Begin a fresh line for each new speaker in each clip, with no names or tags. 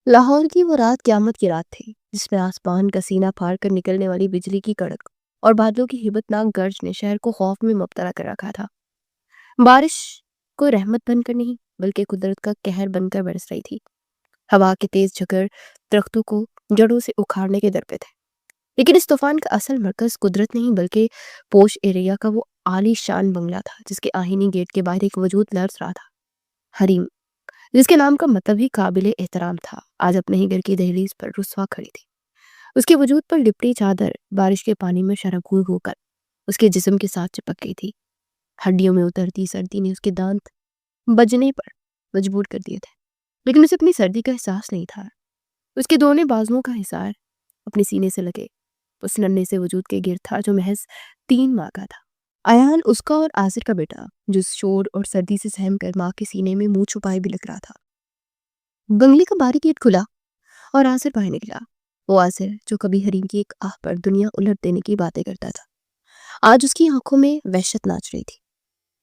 لاہور کی وہ رات قیامت کی رات تھی، جس میں آسمان کا سینہ پھاڑ کر نکلنے والی بجلی کی کڑک اور بادلوں کی ہیبت ناک گرج نے شہر کو خوف میں مبتلا کر رکھا تھا۔ بارش کوئی رحمت بن کر نہیں بلکہ قدرت کا قہر بن کر برس رہی تھی۔ ہوا کے تیز جھکڑ درختوں کو جڑوں سے اکھاڑنے کے در پہ تھے، لیکن اس طوفان کا اصل مرکز قدرت نہیں بلکہ پوش ایریا کا وہ عالی شان بنگلہ تھا، جس کے آہینی گیٹ کے باہر ایک وجود لرز رہا تھا۔ حریم، جس کے نام کا مطلب ہی قابل احترام تھا، آج اپنے ہی گھر کی دہلیز پر رسوا کھڑی تھی۔ اس کے وجود پر لپٹی چادر بارش کے پانی میں شرابور ہو کر اس کے جسم کے ساتھ چپک گئی تھی۔ ہڈیوں میں اترتی سردی نے اس کے دانت بجنے پر مجبور کر دیے تھے، لیکن اسے اپنی سردی کا احساس نہیں تھا۔ اس کے دونوں بازوؤں کا حصار اپنے سینے سے لگے اس ننھے سے وجود کے گرد تھا جو محض 3 ماہ کا تھا۔ ایان اس کا اور آصر کا بیٹا، جو شور اور سردی سے سہم کر ماں کے سینے میں منہ چھپائے بھی لگ رہا تھا۔ بنگلے کا باری گیٹ کھلا اور آصر باہر نکلا۔ وہ آصر جو کبھی حریم کی ایک آہ پر دنیا الٹ دینے کی باتیں کرتا تھا، آج اس کی آنکھوں میں وحشت ناچ رہی تھی۔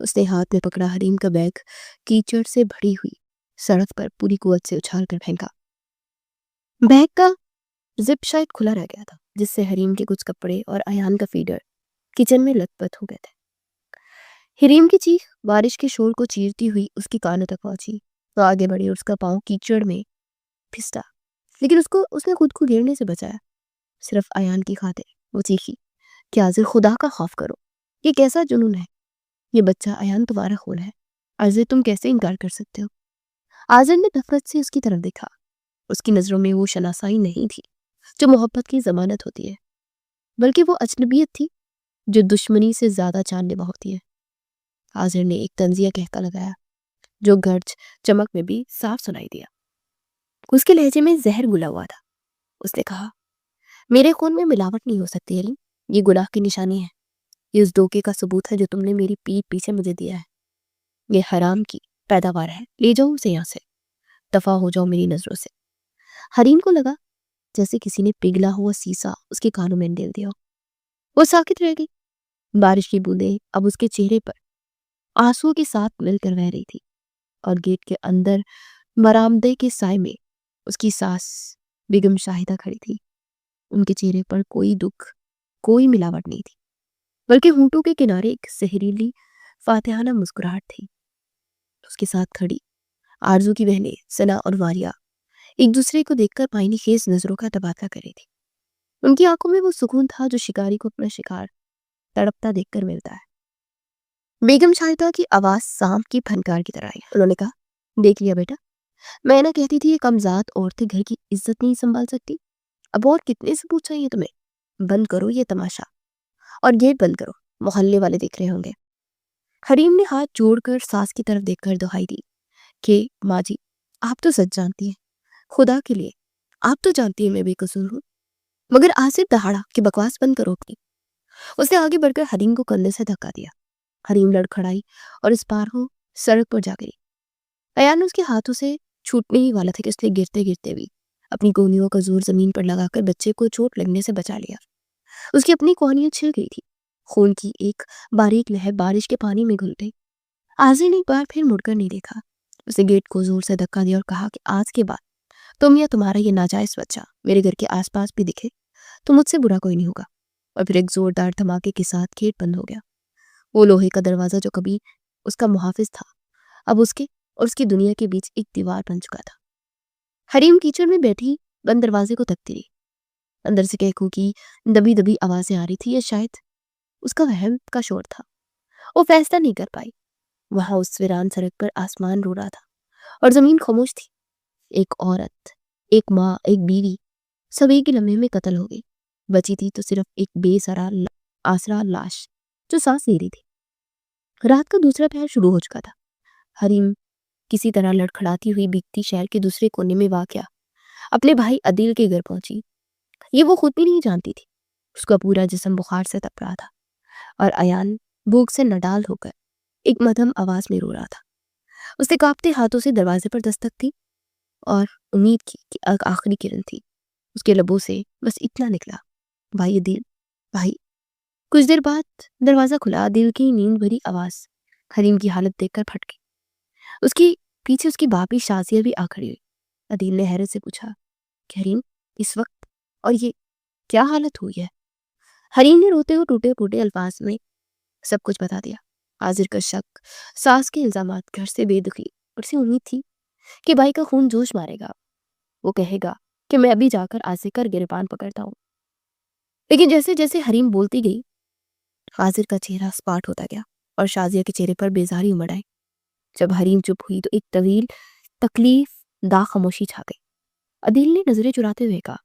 اس نے ہاتھ میں پکڑا حریم کا بیگ کیچڑ سے بھری ہوئی سڑک پر پوری قوت سے اچھال کر پھینکا۔ بیگ کا زپ شاید کھلا رہ گیا تھا، جس سے حریم کے کچھ کپڑے اور ایان کا فیڈر کچن میں لت پت ہو گئے تھے۔ حریم کی چیخ بارش کے شور کو چیرتی ہوئی اس کی کانوں تک پہنچی۔ وہ آگے بڑھی اور اس کا پاؤں کیچڑ میں پھسٹا، لیکن اس نے خود کو گرنے سے بچایا۔ صرف ایان کی خاطر وہ چیخی کہ آصر، خدا کا خوف کرو، یہ کیسا جنون ہے؟ یہ بچہ ایان تمہارا خون ہے، آصر تم کیسے انکار کر سکتے ہو؟ آصر نے نفرت سے اس کی طرف دیکھا۔ اس کی نظروں میں وہ شناسائی نہیں تھی جو محبت کی ضمانت ہوتی ہے، بلکہ وہ اجنبیت تھی جو دشمنی سے زیادہ جان لیوا ہوتی ہے۔ آصر نے ایک طنزیہ کہکا لگایا جو گرج چمک میں بھی صاف سنائی دیا۔ اس کے لہجے میں زہر گھلا ہوا تھا۔ اس نے کہا، میرے خون میں ملاوٹ نہیں ہو سکتی حریم، یہ گناہ کی نشانی ہے، یہ اس دھوکے کا ثبوت ہے جو تم نے میری پیٹھ پیچھے مجھے دیا ہے۔ یہ حرام کی پیداوار ہے، لے جاؤ اسے یہاں سے، دفع ہو جاؤ میری نظروں سے۔ حریم کو لگا جیسے کسی نے پگھلا ہوا سیسا اس کے کانوں میں ڈال دیا ہو۔ وہ ساکت رہ گئی۔ بارش کی بوندیں اب اس کے چہرے پر آنسوؤں کے ساتھ مل کر بہہ رہی تھی، اور گیٹ کے اندر برآمدے کے سائے میں اس کی ساس بیگم شاہدہ کھڑی تھی۔ ان کے چہرے پر کوئی دکھ، کوئی ملاوٹ نہیں تھی، بلکہ ہونٹوں کے کنارے ایک زہریلی فاتحانہ مسکراہٹ تھی۔ اس کے ساتھ کھڑی آرزو کی بہنیں ثنا اور واریہ ایک دوسرے کو دیکھ کر معنی خیز نظروں کا تبادلہ کر رہی تھی۔ ان کی آنکھوں میں وہ سکون تھا جو شکاری کو اپنا شکار تڑپتا دیکھ کر ملتا ہے۔ بیگم شاہدہ کی آواز سانپ کی پھنکار کی طرح آئی۔ انہوں نے کہا، دیکھ لیا بیٹا، میں نہ کہتی تھی یہ کمزاد عورتیں گھر کی عزت نہیں سنبھال سکتی، اب اور کتنے ثبوت چاہیے تمہیں؟ بند کرو یہ تماشا اور گیٹ بند کرو، محلے والے دیکھ رہے ہوں گے۔ حریم نے ہاتھ جوڑ کر ساس کی طرف دیکھ کر دہائی دی کہ ماں جی، آپ تو سچ جانتی ہیں، خدا کے لیے آپ تو جانتی ہیں میں بے قصور ہوں۔ مگر آصر دہاڑا کہ بکواس بند کرو اپنی۔ اس نے آگے بڑھ کر حریم کو کندھے سے دھکا دیا۔ حریم لڑکھڑائی اور اس پار ہو سڑک پر جا گئی۔ ایان اس کے ہاتھوں سے چھوٹنے ہی والا تھا کہ اس نے گرتے گرتے بھی اپنی کونیوں کا زور زمین پر لگا کر بچے کو چوٹ لگنے سے بچا لیا۔ اس کی اپنی کونیاں چھل گئی تھی، خون کی ایک باریک لہر بارش کے پانی میں گھل گئی۔ آصر نے ایک بار پھر مڑ کر نہیں دیکھا۔ اس نے گیٹ کو زور سے دھکا دیا اور کہا کہ آج کے بعد تم یا تمہارا یہ ناجائز بچہ میرے گھر کے آس پاس بھی دکھے تو مجھ سے برا کوئی نہیں ہوگا۔ اور پھر ایک زوردار دھماکے کے ساتھ گیٹ بند ہو گیا۔ وہ لوہے کا دروازہ جو کبھی اس کا محافظ تھا، اب اس کے اور اس کی دنیا کے بیچ ایک دیوار بن چکا تھا۔ حریم کیچڑ میں بیٹھی بند دروازے کو تکتی رہی۔ اندر سے کہکوں کی دبی دبی آوازیں آ رہی تھی، یا شاید اس کا وہم کا شور تھا۔ وہ فیصلہ نہیں کر پائی۔ وہاں اس ویران سڑک پر آسمان رو رہا تھا اور زمین خاموش تھی۔ ایک عورت، ایک ماں، ایک بیوی، سب ایک ہی لمحے میں قتل ہو گئی۔ بچی تھی تو صرف ایک بے سرا آسرا لاش جو سانس لے رہی تھی۔ رات کا دوسرا پہر شروع ہو چکا تھا۔ حریم کسی طرح لڑکھڑاتی ہوئی بھیگتی شہر کے دوسرے کونے میں واقع اپنے بھائی عدیل کے گھر پہنچی۔ یہ وہ خود بھی نہیں جانتی تھی۔ اس کا پورا جسم بخار سے تپ رہا تھا، اور ایان بھوک سے نڈال ہو کر ایک مدھم آواز میں رو رہا تھا۔ اس نے کانپتے ہاتھوں سے دروازے پر دستک دی اور امید کی کہ آخری کرن تھی۔ اس کے لبوں سے بس اتنا نکلا، بھائی عدیل، بھائی۔ کچھ دیر بعد دروازہ کھلا۔ عدیل کی نیند بھری آواز حریم کی حالت دیکھ کر پھٹ گئی۔ اس کی پیچھے اس کی بھابھی شازیہ بھی آ کھڑی ہوئی۔ عدیل نے حیرت سے پوچھا کہ حریم اس وقت اور یہ کیا حالت ہوئی ہے؟ حریم نے روتے ہوئے ٹوٹے پھوٹے الفاظ میں سب کچھ بتا دیا. عاذر کا شک، ساس کے الزامات، گھر سے بے دخلی، اور اسے امید تھی کہ بھائی کا خون جوش مارے گا، وہ کہے گا کہ میں ابھی جا کر عاذر کا گریبان پکڑتا ہوں. لیکن جیسے جیسے حریم بولتی گئی عاذر کا چہرہ سپاٹ ہوتا گیا اور شازیہ کے چہرے پر بیزاری امڑ آئی. جب حریم چپ ہوئی تو ایک طویل تکلیف دا خاموشی چھا گئی. عدیل نے نظریں چراتے ہوئے کہا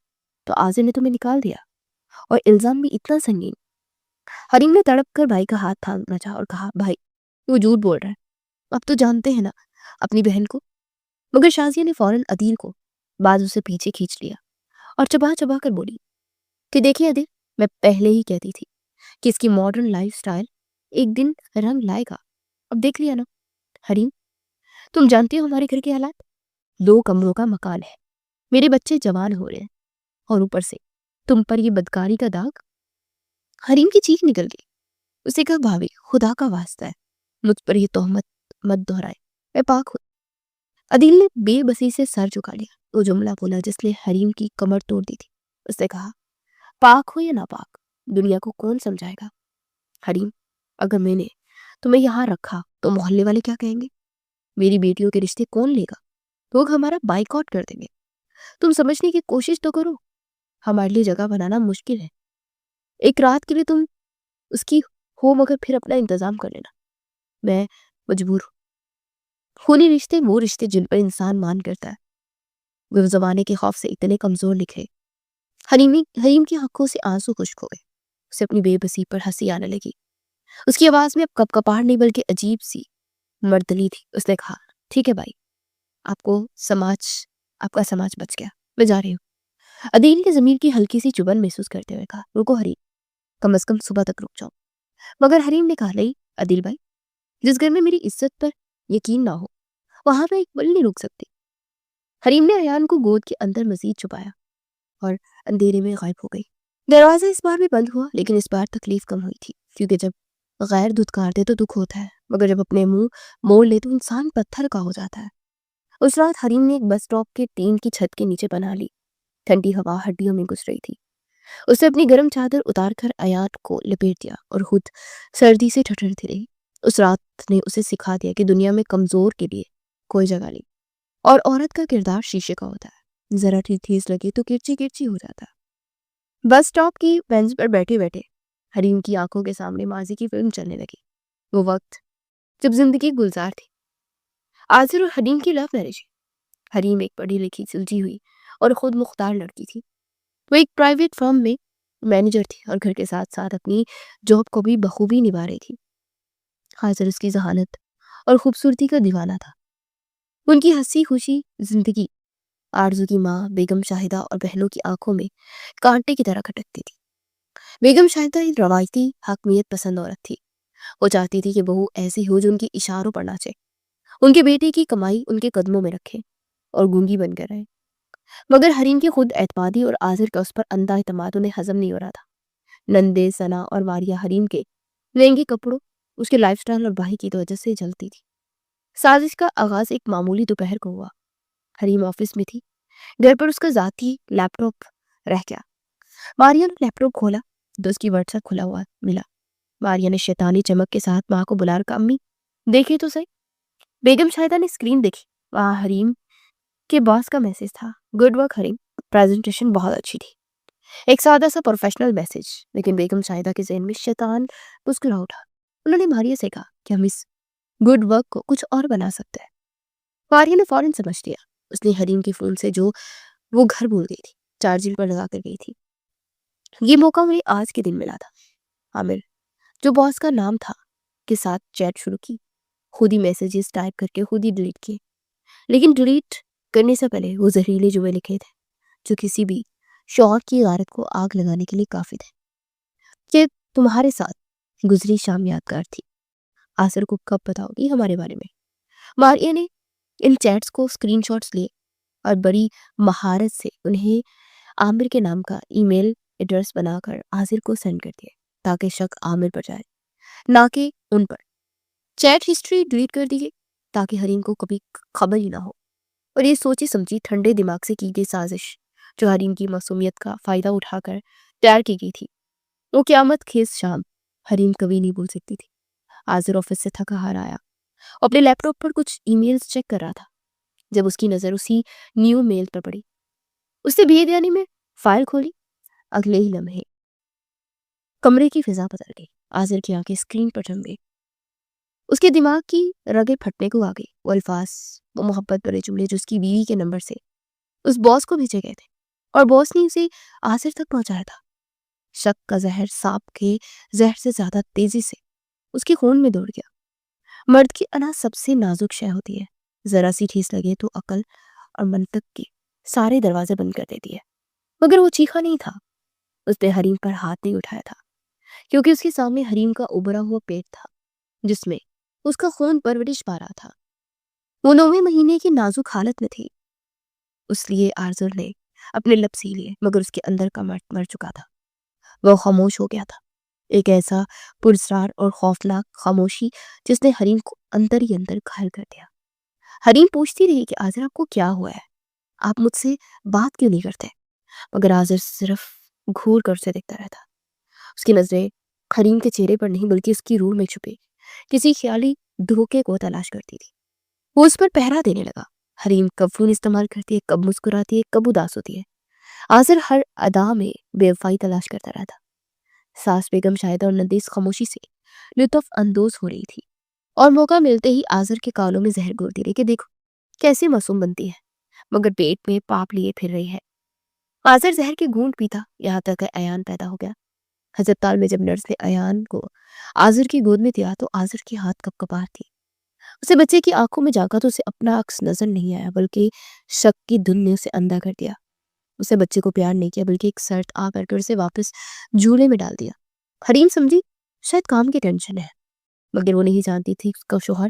تو عاذر نے تمہیں نکال دیا اور الزام بھی اتنا سنگین. حریم نے تڑپ کر بھائی کا ہاتھ تھامنا چاہا اور کہا بھائی وہ جھوٹ بول رہا ہے، اب تو جانتے ہیں نا اپنی بہن کو. مگر شازیہ نے فوراً عدیل کو بازو سے پیچھے کھینچ لیا اور چبا چبا کر بولی کہ دیکھیے عدیل، میں پہلے ہی کہتی تھی کہ اس کی ماڈرن لائف سٹائل ایک دن رنگ لائے گا. اب دیکھ لیا نا. حریم تم جانتی ہو ہمارے گھر کے حالات، 2 کمروں کا مکان ہے، میرے بچے جوان ہو رہے ہیں اور اوپر سے تم پر یہ بدکاری کا داغ. حریم کی چیخ نکل گئی. اسے کہا بھابھی خدا کا واسطہ ہے مجھ پر یہ تہمت مت دہرائے، میں پاک ہوں. عدیل نے بے بسی سے سر جھکا لیا. وہ جملہ بولا جس نے حریم کی کمر توڑ دی تھی. اس نے کہا پاک ہو یا ناپاک دنیا کو کون سمجھائے گا. حریم اگر میں نے تمہیں یہاں رکھا تو محلے والے کیا کہیں گے؟ میری بیٹیوں کے رشتے کون لے گا؟ لوگ ہمارا بائیکاٹ کر دیں گے. تم سمجھنے کی کوشش تو کرو، ہمارے لیے جگہ بنانا مشکل ہے. ایک رات کے لیے تم اس کی ہو مگر پھر اپنا انتظام کر لینا. میں مجبور ہوں. خونی رشتے وہ رشتے جن پر انسان مان کرتا ہے وہ زمانے کے خوف سے اتنے کمزور لکھے. حریم کی آنکھوں سے آنسو خشک ہو گئے. اسے اپنی بے بسی پر ہنسی آنے لگی. اس کی آواز میں اب کپ کپاہٹ نہیں بلکہ عجیب سی مردلی تھی. اس نے کہا ٹھیک ہے بھائی، آپ کا سماج بچ گیا، میں جا رہی ہوں. عدیل نے ضمیر کی ہلکی سی چبھن محسوس کرتے ہوئے کہا رکو حریم، کم از کم صبح تک رک جاؤ. مگر حریم نے کہا نہیں عدیل بھائی، جس گھر میں میری عزت پر یقین نہ ہو وہاں میں ایک پل نہیں رک سکتی. حریم نے ایان کو گود کے اندر مزید چھپایا اور اندھیرے میں غائب ہو گئی. دروازہ اس بار بھی بند ہوا لیکن اس بار تکلیف کم ہوئی تھی، کیونکہ جب غیر دھتکار دے تو دکھ ہوتا ہے مگر جب اپنے منہ موڑ لے تو انسان پتھر کا ہو جاتا ہے. اس رات حریم نے ایک بس اسٹاپ کے ٹین کی چھت کے نیچے بنا لی. ٹھنڈی ہوا ہڈیوں میں گھس رہی تھی. اسے اپنی گرم چادر اتار کر ایان کو لپیٹ دیا اور خود سردی سے ٹھٹرتی رہی. اس رات نے اسے سکھا دیا کہ دنیا میں کمزور کے لیے کوئی جگہ نہیں اور عورت کا کردار شیشے کا ہوتا ہے، ذرا ٹھیس لگے تو کرچی کرچی ہو جاتا ہے. بس اسٹاپ کی بینچ پر بیٹھے بیٹھے حریم کی آنکھوں کے سامنے ماضی کی فلم چلنے لگی. وہ وقت جب زندگی گلزار تھی. عاذر اور حریم کی لو میرج. حریم ایک پڑھی لکھی سلجھی ہوئی اور خود مختار لڑکی تھی. وہ ایک پرائیویٹ فرم میں مینیجر تھی اور گھر کے ساتھ ساتھ اپنی جاب کو بھی بخوبی نبھا رہی تھی. عاذر اس کی ذہانت اور خوبصورتی کا دیوانہ تھا. ان کی ہنسی خوشی زندگی آرزو کی ماں بیگم شاہدہ اور بہنوں کی آنکھوں میں کانٹے کی طرح کھٹکتی تھی. بیگم شاہدہ ایک روایتی حاکمیت پسند عورت تھی. وہ چاہتی تھی کہ بہو ایسی ہو جو ان کی اشاروں پر ناچے، ان کے بیٹے کی کمائی ان کے قدموں میں رکھے اور گونگی بن کر رہے. مگر حریم کی خود اعتمادی اور عاذر کا اس پر اندھا اعتماد انہیں ہضم نہیں ہو رہا تھا. نندے ثنا اور ماریا حریم کے مہنگے کپڑوں، اس کے لائف سٹائل اور بھائی کی توجہ سے جلتی تھی. سازش کا آغاز ایک معمولی دوپہر کو ہوا. حریم آفس میں تھی. گھر پر اس کا ذاتی لیپ ٹاپ رہ گیا. ماریا نے لیپ ٹاپ کھولا تو اس کی واٹس ایپ کھلا ہوا ملا. ماریا نے شیطانی چمک کے ساتھ ماں کو بلا کر امی دیکھیے تو صحیح. بیگم شاہدہ نے اسکرین دیکھی. وہاں حریم کے باس کا میسج تھا گڈ ورک حریم، پریزنٹیشن بہت اچھی تھی. ایک سادہ سا پروفیشنل میسج، لیکن بیگم شاہدہ کے ذہن میں شیطان مسکرا اٹھا. انہوں نے ماریا سے کہا کہ ہم اس گڈ ورک کو کچھ اور بنا سکتے ہیں. ماریا نے فوراً سمجھ لیا. اس نے حریم کے فون سے جو وہ گھر بھول گئی تھی چارجنگ پر لگا کر گئی تھی. یہ موقع مجھے آج کے دن ملا تھا. عامر جو باس کا نام تھا کے ساتھ چیٹ شروع کی. خود ہی میسیجز ٹائپ کر کے خود ہی ڈیلیٹ کیے. لیکن ڈیلیٹ کرنے سے پہلے وہ زہریلے جملے لکھے تھے جو کسی بھی شعور کی غارت کو آگ لگانے کے لیے کافی تھے. کہ تمہارے ساتھ گزری شام یادگار تھی، عاصر کو کب بتاؤ گی ہمارے بارے میں. ماریا نے ان چیٹس کو اسکرین شاٹس لیے اور بڑی مہارت سے انہیں عامر کے نام کا ای میل ایڈریس بنا کر عاصر کو سینڈ کر دیے تاکہ شک عامر پر جائے نہ کہ ان پر. چیٹ ہسٹری ڈیلیٹ کر دی گئی تاکہ حریم کو کبھی خبر ہی نہ ہو. اور یہ سوچی سمجھی ٹھنڈے دماغ سے کی گئی سازش جو حریم کی معصومیت کا فائدہ اٹھا کر تیار کی گئی تھی، وہ قیامت خیز شام حریم کبھی نہیں بھول سکتی تھی۔ عاذر آفس سے تھکا ہار آیا، اپنے لیپ ٹاپ پر کچھ ای میلز چیک کر رہا تھا جب اس کی نظر اسی نیو میل پر پڑی۔ اس نے بے دھیانی میں فائل کھولی۔ اگلے ہی لمحے کمرے کی فضا بدل گئی، عاذر کی آنکھیں اسکرین پر جم گئی، اس کے دماغ کی رگیں پھٹنے کو آ گئی۔ وہ الفاظ، وہ محبت بھرے جملے جو اس کی بیوی کے نمبر سے اس باس کو بھیجے گئے تھے اور باس نے اسے عاذر تک پہنچایا تھا۔ شک کا زہر سانپ کے زہر سے زیادہ تیزی سے اس کے خون میں دوڑ گیا۔ مرد کی انا سب سے نازک شے ہوتی ہے، ذرا سی ٹھیس لگے تو عقل اور منطق کے سارے دروازے بند کر دیتی ہے۔ مگر وہ چیخا نہیں تھا، اس نے حریم پر ہاتھ نہیں اٹھایا تھا، کیونکہ اس کے سامنے حریم کا ابھرا ہوا پیٹ تھا جس میں اس کا خون پرورش پا رہا تھا۔ وہ 9ویں مہینے کی نازک حالت میں تھی، اس لیے عاذر نے اپنے لب سی لیے، مگر اس کے اندر کا مرد مر چکا تھا۔ وہ خاموش ہو گیا تھا، ایک ایسا پراسرار اور خوفناک خاموشی جس نے حریم کو اندر ہی اندر گھائل کر دیا۔ حریم پوچھتی رہی کہ عاذر آپ کو کیا ہوا ہے، آپ مجھ سے بات کیوں نہیں کرتے؟ مگر عاذر صرف گھور کر اسے دیکھتا رہتا۔ اس کی نظریں حریم کے چہرے پر نہیں بلکہ اس کی روح میں چھپے کسی خیالی دھوکے کو تلاش کرتی تھی۔ وہ اس پر پہرا دینے لگا۔ حریم کب فون استعمال کرتی ہے، کب مسکراتی ہے، کب اداس ہوتی ہے۔ عاذر ہر ادا میں بے وفائی تلاش کرتا رہتا۔ ساس بیگم شاہدہ اور نندیس خاموشی سے لطف اندوز ہو رہی تھی اور موقع ملتے ہی عاذر کے کانوں میں زہر گھولتی رہی کہ دیکھو کیسے معصوم بنتی ہے، مگر پیٹ میں پاپ لیے پھر رہی ہے۔ عاذر زہر کے گھونٹ پیتا یہاں تک کہ ایان پیدا ہو گیا۔ ہسپتال میں جب نرس نے ایان کو عاذر کی گود میں دیا تو عاذر کے ہاتھ کپ کپار تھی۔ اسے بچے کی آنکھوں میں جھانکا تو اسے اپنا عکس نظر نہیں آیا، بلکہ شک کی دھن نے اسے اندھا کر دیا۔ اسے بچے کو پیار نہیں کیا بلکہ ایک سرد آ کر کے اسے واپس جھولے میں ڈال دیا۔ حریم سمجھی شاید کام کی ٹینشن ہے، مگر وہ نہیں جانتی تھی اس کا شوہر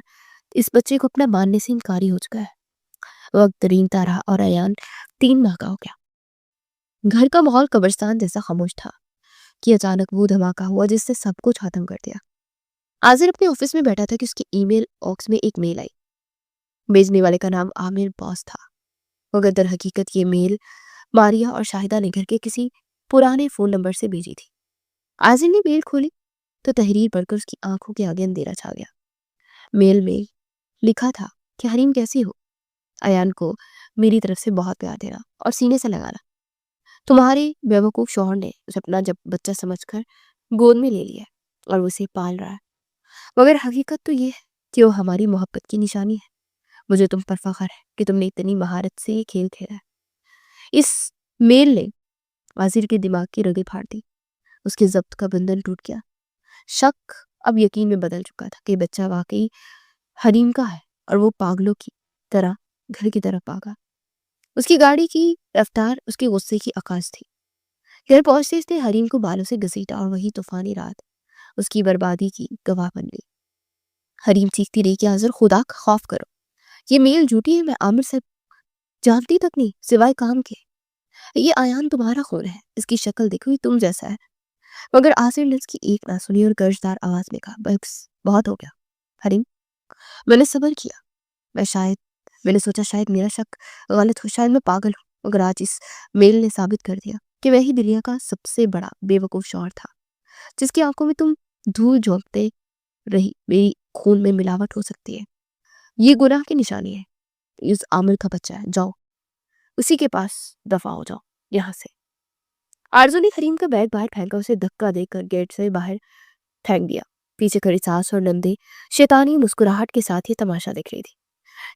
اس بچے کو اپنا ماننے سے انکاری ہو چکا ہے۔ وقت رینگتا رہا اور ایان 3 ماہ کا ہو گیا۔ گھر کا ماحول قبرستان جیسا خاموش تھا کہ اچانک وہ دھماکہ ہوا جس نے سب کچھ ختم کر دیا۔ عاذر اپنے آفس میں بیٹھا تھا کہ اس کے ای میل باکس میں ایک میل آئی۔ بھیجنے والے کا نام عامر باس تھا، مگر در حقیقت یہ میل ماریا اور شاہدہ نے گھر کے کسی پرانے فون نمبر سے بھیجی تھی۔ عاذر نے میل کھولی تو تحریر پڑھ کر اس کی آنکھوں کے آگے اندھیرا چھا گیا۔ میل میں لکھا تھا کہ حریم کیسی ہو، ایان کو میری طرف سے بہت پیار دینا اور سینے سے لگانا۔ تمہارے بیوقوف شوہر نے اسے اپنا جب بچہ سمجھ کر گود میں لے لیا ہے اور اسے پال رہا ہے، مگر حقیقت تو یہ ہے کہ وہ ہماری محبت کی نشانی ہے۔ مجھے تم پر فخر ہے کہ تم نے اتنی مہارت سے یہ کھیل کھیلا ہے۔ اس میل نے عاذر کے دماغ کی رگیں پھاڑ دی، اس کے ضبط کا بندھن ٹوٹ گیا۔ شک اب یقین میں بدل چکا تھا کہ بچہ واقعی حریم کا ہے اور وہ پاگلوں کی طرح گھر کی طرف بھاگا۔ اس کی گاڑی کی رفتار اس کے غصے کی عکاس تھی۔ گھر پہنچتے اس نے حریم کو بالوں سے گھسیٹا اور وہی طوفانی رات اس کی بربادی کی گواہ بن گئی۔ حریم چیختی رہی کہ عاذر خدا کا خوف کرو، یہ میل جھوٹی ہے، میں عامر سے جانتی تک نہیں سوائے کام کے۔ یہ ایان تمہارا خون ہے، اس کی شکل دیکھو یہ تم جیسا ہے۔ مگر عاصر نے اس کی ایک نہ سنی اور گرجدار آواز میں کہا بس بہت ہو گیا حریم، میں نے صبر کیا، میں نے سوچا شاید میرا شک غلط ہو، شاید میں پاگل ہوں، مگر آج اس میل نے ثابت کر دیا کہ وہی دنیا کا سب سے بڑا بے وقوف شوہر تھا جس کی آنکھوں میں تم دھول جھونکتے رہی۔ میری خون میں ملاوٹ ہو سکتی ہے، یہ گناہ کی نشانی ہے، اس عامر کا بچہ ہے، جاؤ اسی کے پاس دفع ہو جاؤ یہاں سے۔ آرزو نے حریم کا بیگ باہر پھینکا، اسے دھکا دے کر گیٹ سے باہر پھینک دیا۔ پیچھے کھڑی ساس اور نندے شیطانی مسکراہٹ کے ساتھ یہ تماشا دیکھ رہی تھی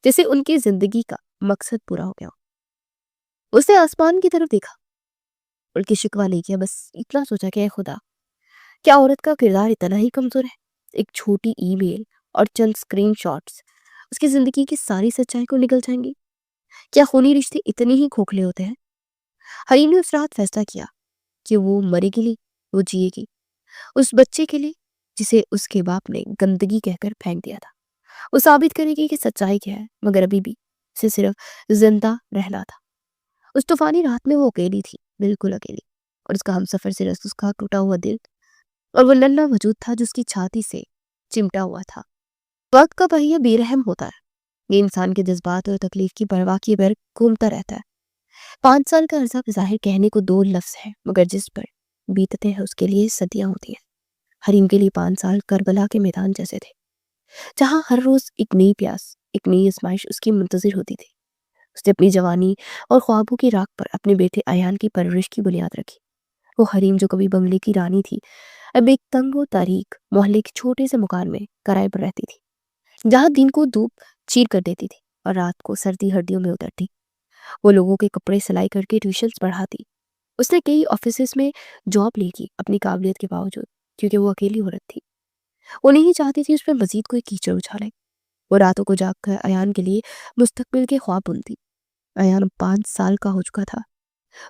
جیسے ان کی زندگی کا مقصد پورا ہو گیا۔ اس نے آسمان کی طرف دیکھا، ان کی شکوہ نہیں کیا، بس اتنا سوچا کہ اے خدا، کیا عورت کا کردار اتنا ہی کمزور ہے؟ ایک چھوٹی ای میل اور چند اسکرین شاٹس اس کی زندگی کی ساری سچائی کو نگل جائیں گی؟ کیا خونی رشتے اتنے ہی کھوکھلے ہوتے ہیں؟ حریم نے اس رات فیصلہ کیا کہ وہ مرے گی نہیں، وہ جیے گی، اس بچے کے لیے جسے اس کے باپ نے گندگی کہہ کر پھینک دیا تھا۔ وہ ثابت کرے گی کہ سچائی کیا ہے، مگر ابھی بھی اسے صرف زندہ رہنا تھا۔ اس طوفانی رات میں وہ اکیلی تھی، بالکل اکیلی، اور اس کا ہمسفر صرف اس کا ٹوٹا ہوا دل اور وہ ننھا وجود تھا جو اس کی چھاتی سے چمٹا ہوا تھا۔ وقت کا پہیہ بے رحم ہوتا ہے، یہ انسان کے جذبات اور تکلیف کی پرواہ کیے بغیر گھومتا رہتا ہے۔ 5 سال کا عرصہ بظاہر کہنے کو 2 لفظ ہے، مگر جس پر بیتتے ہیں اس کے لیے صدیاں ہوتی ہیں۔ حریم کے لیے 5 سال کربلا کے میدان جیسے تھے، جہاں ہر روز ایک نئی پیاس، ایک نئی آزمائش اس کی منتظر ہوتی تھی۔ اس نے اپنی جوانی اور خوابوں کی راکھ پر اپنے بیٹے ایان کی پرورش کی بنیاد رکھی۔ وہ حریم جو کبھی بنگلے کی رانی تھی، اب ایک تنگ و تاریک محلے کے چھوٹے سے مکان میں کرائے پر رہتی تھی، جہاں دن کو دھوپ چیر کر دیتی تھی اور رات کو سردی ہڈیوں میں اترتی۔ وہ لوگوں کے کپڑے سلائی کر کے ٹیوشنز پڑھاتی۔ اس نے کئی آفیسز میں جاب لی کی اپنی قابلیت کے باوجود، کیونکہ وہ اکیلی عورت تھی۔ وہ نہیں چاہتی تھی اس پہ مزید کوئی کیچڑ اچھالے۔ وہ راتوں کو جاگ کر ایان کے لیے مستقبل کے خواب بنتی۔ ایان اب 5 سال کا ہو چکا تھا۔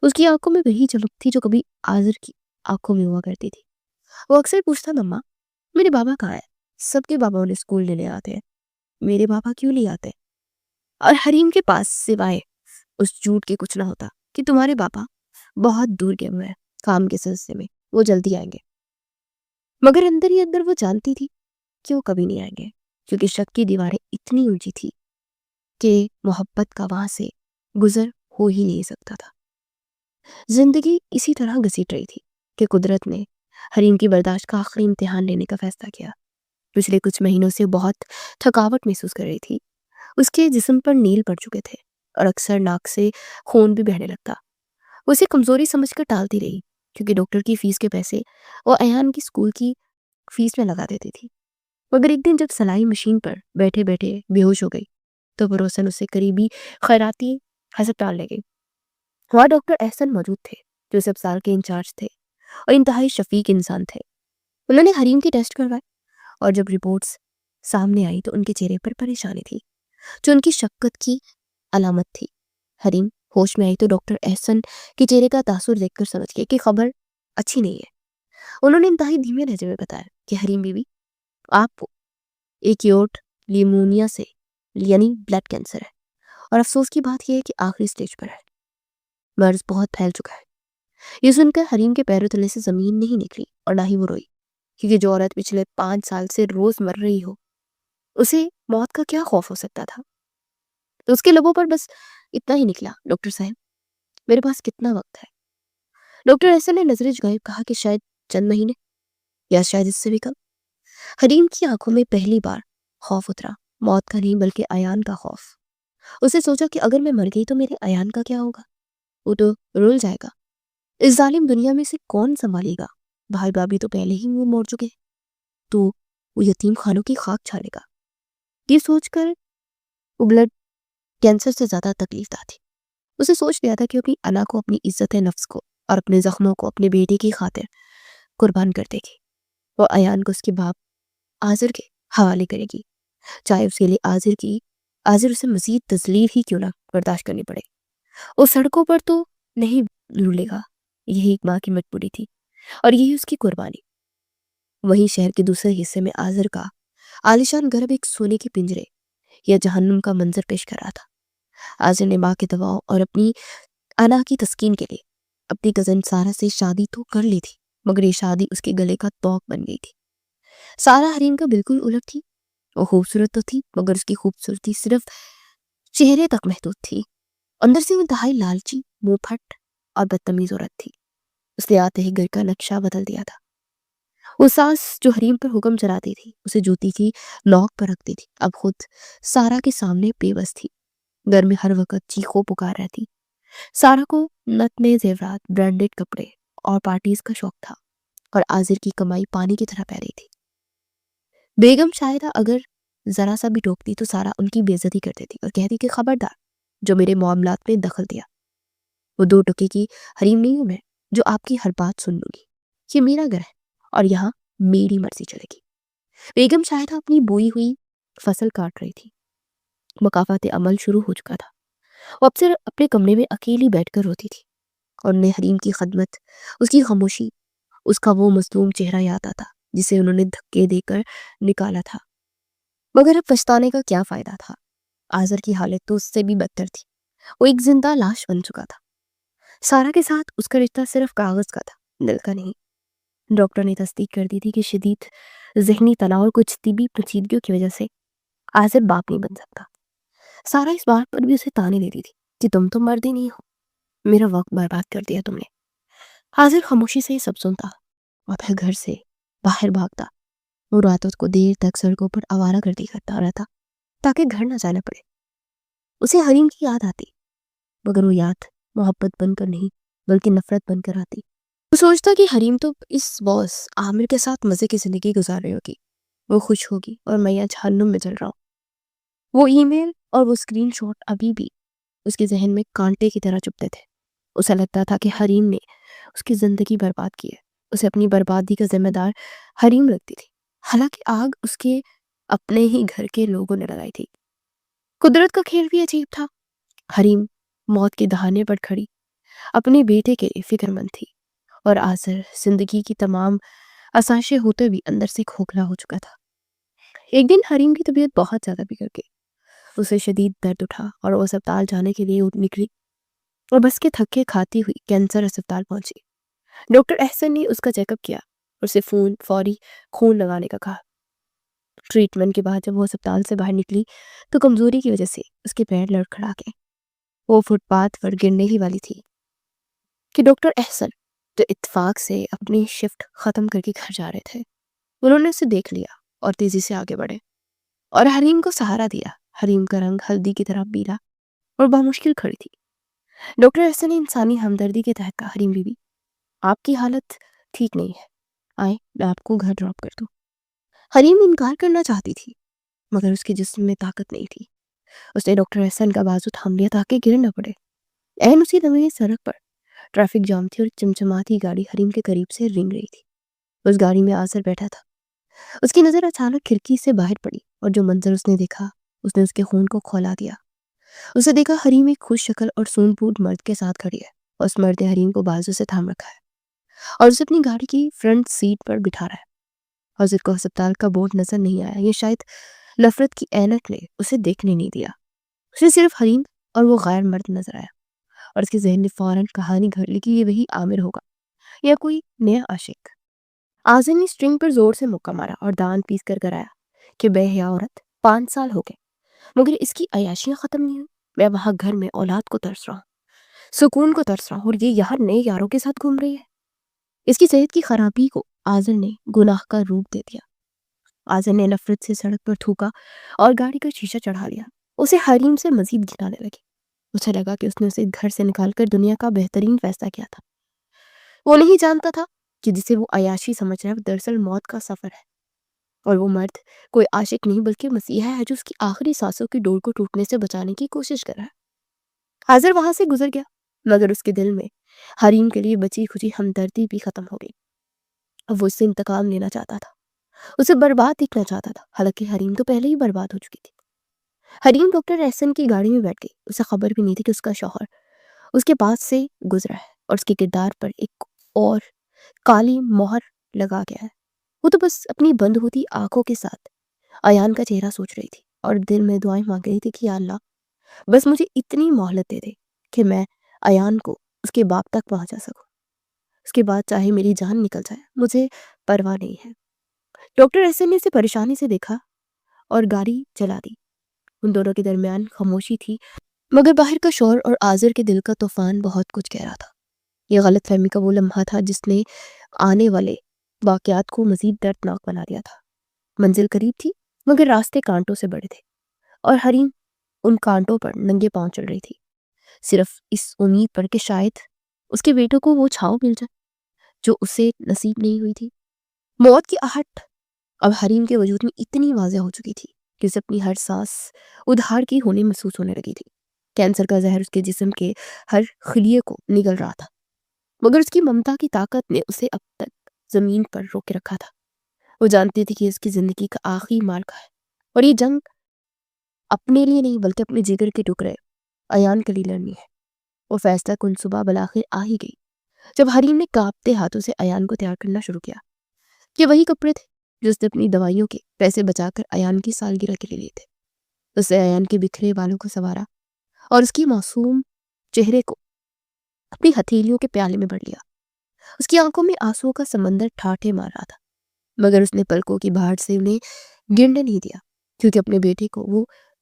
اس کی آنکھوں میں وہی چمک تھی جو کبھی آذر کی آنکھوں میں ہوا کرتی تھی۔ وہ اکثر پوچھتا، مما میرے بابا کہاں ہے؟ سب کے بابا انہیں اسکول لینے آتے ہیں، میرے بابا کیوں نہیں آتے؟ اور حریم کے پاس سوائے اس جھوٹ کے کچھ نہ ہوتا کہ تمہارے بابا بہت دور گئے ہوئے ہیں کام کے سلسلے میں، وہ جلدی آئیں گے۔ مگر اندر ہی اندر وہ جانتی تھی کہ وہ کبھی نہیں آئیں گے، کیونکہ شک کی دیواریں اتنی اونچی تھی کہ محبت کا وہاں سے گزر ہو ہی نہیں سکتا تھا۔ زندگی اسی طرح گھسیٹ رہی تھی کہ قدرت نے حریم کی برداشت کا آخری امتحان لینے کا فیصلہ کیا۔ پچھلے کچھ مہینوں سے بہت تھکاوٹ محسوس کر رہی تھی۔ اس کے جسم پر نیل پڑ چکے تھے اور اکثر ناک سے خون بھی بہنے لگتا۔ وہ اسے کمزوری سمجھ کر ٹالتی رہی، کیونکہ ڈاکٹر کی فیس کے پیسے وہ ایان کی اسکول کی فیس میں لگا دیتی تھی۔ مگر ایک دن جب سلائی مشین پر بیٹھے بیٹھے بے ہوش ہو گئی تو پڑوسن اسے قریبی خیراتی ہسپتال لے گئی۔ وہاں ڈاکٹر احسن موجود تھے، جو اس اسپتال کے انچارج تھے اور انتہائی شفیق انسان تھے۔ انہوں نے حریم کی ٹیسٹ کروائے اور جب رپورٹس سامنے آئی تو ان کے چہرے پر پریشانی تھی، جو ان کی شکت کی علامت تھی۔ حریم ہوش میں آئی تو ڈاکٹر احسن کے چہرے کا تاثر دیکھ کر سمجھ گئے کہ خبر اچھی نہیں ہے۔ انہوں نے انتہائی دھیمے لہجے میں بتایا کہ حریم بیوی، آپ کو ایکیوٹ لیمونیا سے یعنی بلڈ کینسر ہے، اور افسوس کی بات یہ ہے کہ آخری سٹیج پر ہے۔ مرض بہت پھیل چکا ہے۔ یہ سن کر حریم کے پیروں تلے سے زمین نہیں نکلی اور نہ ہی وہ روئی، کیونکہ جو عورت پچھلے 5 سال سے روز مر رہی ہو، اسے موت کا کیا خوف ہو سکتا تھا؟ تو اس کے لبوں پر بس اتنا ہی نکلا، ڈاکٹر صاحب میرے پاس کتنا وقت ہے؟ ڈاکٹر احسن نے نظریں جھکائے، کہا کہ شاید چند مہینے یا شاید اس سے بھی کم۔ حریم کی آنکھوں میں پہلی بار خوف اترا، موت کا نہیں بلکہ ایان کا خوف۔ اسے سوچا کہ اگر میں مر گئی تو میرے ایان کا کیا ہوگا؟ وہ تو رول جائے گا۔ اس ظالم دنیا میں سے کون سنبھالے گا؟ بھائی بھابھی تو پہلے ہی وہ مر چکے، تو وہ یتیم خانوں کی خاک چھانے گا۔ یہ سوچ کر وہ بلڈ کینسر سے زیادہ تکلیف دہ تھی۔ اسے سوچ لیا تھا کہ اپنی انا کو، اپنی عزت نفس کو اور اپنے زخموں کو اپنے بیٹے کی خاطر قربان کر دے گی۔ وہ ایان کو اس کے باپ آذر کے حوالے کرے گی، چاہے اس کے لیے آذر اسے مزید تذلیل ہی کیوں نہ برداشت کرنی پڑے۔ وہ سڑکوں پر تو نہیں رولے گا، یہی ایک ماں کی مجبوری تھی اور یہی اس کی قربانی۔ وہیں شہر کے دوسرے حصے میں آذر کا عالیشان گھر ایک سونے کے پنجرے یا جہنم کا منظر پیش کر رہا تھا۔ آذر نے ماں کے دباؤ اور اپنی انا کی تسکین کے لیے اپنی کزن سارا سے شادی تو کر لی تھی، مگر یہ شادی اس کے گلے کا توق بن گئی تھی۔ سارا حریم کا بالکل الٹ تھی۔ وہ خوبصورت تو تھی، مگر اس کی خوبصورتی صرف چہرے تک محدود تھی۔ اندر سے وہ انتہائی لالچی، منہ پھٹ اور بدتمیز عورت تھی۔ اس نے آتے ہی گھر کا نقشہ بدل دیا تھا۔ وہ ساس جو حریم پر حکم چلاتی تھی، اسے جوتی کی نوک پر رکھتی تھی، اب خود سارا کے سامنے بے بس تھی۔ گھر میں ہر وقت چیخو پکار رہتی۔ سارا کو نت میں زیورات، برانڈڈ کپڑے اور پارٹیز کا شوق تھا، اور آذر کی کمائی پانی کی طرح بہ رہی تھی۔ بیگم شاہدہ اگر ذرا سا بھی ٹوکتی تو سارا ان کی بے عزتی کر دیتی اور کہتی کہ خبردار جو میرے معاملات میں دخل دیا۔ وہ 2 ٹکے کی حریم نہیں ہوں میں، جو آپ کی ہر بات سن لوں گی۔ یہ میرا گھر ہے اور یہاں میری مرضی چلے گی۔ بیگم شاہدہ اپنی بوئی ہوئی فصل کاٹ رہی تھی۔ مقافات عمل شروع ہو چکا تھا۔ وہ اکثر اپنے کمرے میں اکیلی بیٹھ کر روتی تھی اور انہیں حریم کی خدمت، اس کی خاموشی، اس کا وہ مظلوم چہرہ یاد آتا جسے انہوں نے دھکے دے کر نکالا تھا۔ مگر اب پچھتانے کا کیا فائدہ تھا؟ آذر کی حالت تو اس سے بھی بدتر تھی۔ وہ ایک زندہ لاش بن چکا تھا۔ سارا کے ساتھ اس کا رشتہ صرف کاغذ کا تھا، دل کا نہیں۔ ڈاکٹر نے تصدیق کر دی تھی کہ شدید ذہنی تناؤ اور کچھ طبی پیچیدگیوں کی وجہ سے آذر باپ نہیں بن سکتا۔ سارا اس بات پر بھی اسے تانے دیتی تھی کہ تم تو مرد ہی نہیں ہو، میرا وقت برباد کر دیا تم نے۔ حاضر خاموشی سے یہ سب سنتا اور پھر گھر سے باہر بھاگتا۔ وہ راتوں کو دیر تک سڑکوں پر آوارہ گردی کرتا رہتا تاکہ گھر نہ جانا پڑے۔ اسے حریم کی یاد آتی، مگر وہ یاد محبت بن کر نہیں بلکہ نفرت بن کر آتی۔ وہ سوچتا کہ حریم تو اس باس عامر کے ساتھ مزے کی زندگی گزار رہی ہوگی، وہ خوش ہوگی اور میں یہاں جہنم میں جل رہا ہوں۔ وہ ای میل اور وہ اسکرین شاٹ ابھی بھی اس کے ذہن میں کانٹے کی طرح چبھتے تھے۔ اسے لگتا تھا کہ حریم نے اس کی زندگی برباد کی ہے، اسے اپنی بربادی کا ذمہ دار حریم لگتی تھی، حالانکہ آگ اس کے اپنے ہی گھر کے لوگوں نے لگائی تھی۔ قدرت کا کھیل بھی عجیب تھا۔ حریم موت کے دہانے پر کھڑی اپنے بیٹے کے لیے فکر مند تھی، اور آزر زندگی کی تمام آسائشیں ہوتے بھی اندر سے کھوکھلا ہو چکا تھا۔ ایک دن حریم کی طبیعت بہت زیادہ بگڑ گئی، اسے شدید درد اٹھا اور وہ اسپتال جانے کے لیے نکلی اور بس کے تھکے کھاتی ہوئی کینسر اسپتال پہنچی۔ ڈاکٹر احسن نے اس کا چیک اپ کیا اور اسے فوری خون لگانے کا کہا۔ ٹریٹمنٹ کے بعد جب وہ اسپتال سے باہر نکلی تو کمزوری کی وجہ سے اس کے پیر لڑکھڑا گئے۔ وہ فٹ پاتھ پر گرنے ہی والی تھی کہ ڈاکٹر احسن جو اتفاق سے اپنی شفٹ ختم کر کے گھر جا رہے تھے، انہوں نے اسے دیکھ لیا اور تیزی سے آگے بڑھے اور حریم کو سہارا دیا۔ حریم کا رنگ ہلدی کی طرح پیلا اور بمشکل کھڑی تھی۔ ڈاکٹر احسن نے انسانی ہمدردی کے تحت کہا، حریم بی بی آپ کی حالت ٹھیک نہیں ہے، آئے میں آپ کو گھر ڈراپ کر دوں۔ حریم انکار کرنا چاہتی تھی مگر اس کے جسم میں طاقت نہیں تھی۔ اس نے ڈاکٹر احسن کا بازو تھام لیا تاکہ گر نہ پڑے۔ عین اسی لمحے سڑک پر ٹریفک جام تھی اور چمچماتی گاڑی حریم کے قریب سے رنگ رہی تھی۔ اس گاڑی میں آزر بیٹھا تھا۔ اس کی نظر اچانک کھڑکی سے باہر پڑی اور جو منظر اس نے دیکھا اس نے اس کے خون کو کھولا دیا۔ اسے دیکھا حریم ایک خوش شکل اور سون پھوٹ مرد کے ساتھ کھڑی ہے اور اس مرد نے حریم کو بازو سے تھام رکھا ہے اور اسے اپنی گاڑی کی فرنٹ سیٹ پر بٹھا رہا ہے۔ حضرت کو ہسپتال کا بورڈ نظر نہیں آیا، یہ شاید نفرت کی اینک نے اسے دیکھنے نہیں دیا۔ اسے صرف حریم اور وہ غیر مرد نظر آیا اور اس کے ذہن نے فوراً کہانی گھڑ لی کہ یہ وہی عامر ہوگا یا کوئی نیا عاشق۔ آزر نے اسٹرنگ پر زور سے مکہ مارا اور دان پیس کر کرایا کہ بے حیا عورت 5 سال ہو گئے مگر اس کی عیاشیاں ختم نہیں ہوئی۔ میں وہاں گھر میں اولاد کو ترس رہا ہوں، سکون کو ترس رہا ہوں، اور یہ یہاں نئے یاروں کے ساتھ گھوم رہی ہے۔ اس کی صحت کی خرابی کو آزر نے گناہ کا روپ دے دیا۔ آزر نے نفرت سے سڑک پر تھوکا اور گاڑی کا شیشہ چڑھا لیا۔ اسے حریم سے مزید گھنانے لگی۔ اسے لگا کہ اس نے اسے گھر سے نکال کر دنیا کا بہترین فیصلہ کیا تھا۔ وہ نہیں جانتا تھا کہ جسے وہ عیاشی سمجھ رہا ہے وہ دراصل موت کا سفر ہے، اور وہ مرد کوئی عاشق نہیں بلکہ مسیحا ہے جو اس کی آخری سانسوں کی ڈور کو ٹوٹنے سے بچانے کی کوشش کر رہا ہے۔ حاضر وہاں سے گزر گیا مگر اس کے دل میں حریم کے لیے بچی کھچی ہمدردی بھی ختم ہو گئی۔ اب وہ اس سے انتقام لینا چاہتا تھا، اسے برباد دیکھنا چاہتا تھا، حالانکہ حریم تو پہلے ہی برباد ہو چکی تھی۔ حریم ڈاکٹر احسن کی گاڑی میں بیٹھ گئی۔ اسے خبر بھی نہیں تھی کہ اس کا شوہر اس کے پاس سے گزرا ہے اور اس کے کردار پر ایک اور کالی مہر لگا گیا ہے۔ وہ تو بس اپنی بند ہوتی آنکھوں کے ساتھ ایان کا چہرہ سوچ رہی تھی اور دل میں دعائیں مانگ رہی تھی کہ یا اللہ بس مجھے اتنی مہلت دے دے کہ میں ایان کو اس کے باپ تک پہنچا سکوں، اس کے بعد چاہے میری جان نکل جائے مجھے پرواہ نہیں ہے۔ ڈاکٹر احسن نے اسے پریشانی سے دیکھا اور گاڑی چلا دی۔ ان دونوں کے درمیان خاموشی تھی مگر باہر کا شور اور آزر کے دل کا طوفان بہت کچھ کہہ رہا تھا۔ یہ غلط فہمی کا وہ لمحہ تھا جس نے آنے والے واقعات کو مزید دردناک بنا دیا تھا۔ منزل قریب تھی مگر راستے کانٹوں سے بڑے تھے اور حریم ان کانٹوں پر ننگے پاؤں چل رہی تھی، صرف اس امید پر کہ شاید اس کے بیٹوں کو وہ چھاؤ مل جائے جو اسے نصیب نہیں ہوئی تھی۔ موت کی آہٹ اب حریم کے وجود میں اتنی واضح ہو چکی تھی کہ اسے اپنی ہر سانس ادھار کی ہونے محسوس ہونے لگی تھی۔ کینسر کا زہر اس کے جسم کے ہر خلیے کو نگل رہا تھا مگر اس کی ممتا کی طاقت نے اسے اب تک زمین پر روکے رکھا تھا۔ وہ جانتی تھی کہ اس کی زندگی کا آخری معرکہ ہے اور یہ جنگ اپنے لیے نہیں بلکہ اپنے جگر کے ٹکڑے ایان کے لیے لڑنی ہے۔ وہ فیصلہ کن صبح بلاخر آ ہی گئی جب حریم نے کانپتے ہاتھوں سے ایان کو تیار کرنا شروع کیا۔ یہ وہی کپڑے تھے جو اس نے اپنی دوائیوں کے پیسے بچا کر ایان کی سالگرہ کے لیے لیے تھے۔ اس نے ایان کے بکھرے بالوں کو سنوارا اور اس کی معصوم چہرے کو اپنی ہتھیلیوں کے پیالے میں بھر لیا۔ اس کی آنکھوں میں آنسوؤں کا سمندر ٹھاٹھے مار رہا تھا مگر اس نے پلکوں کی بہاڑ سے انہیں گرنے نہیں دیا کیونکہ اپنے بیٹے کو وہ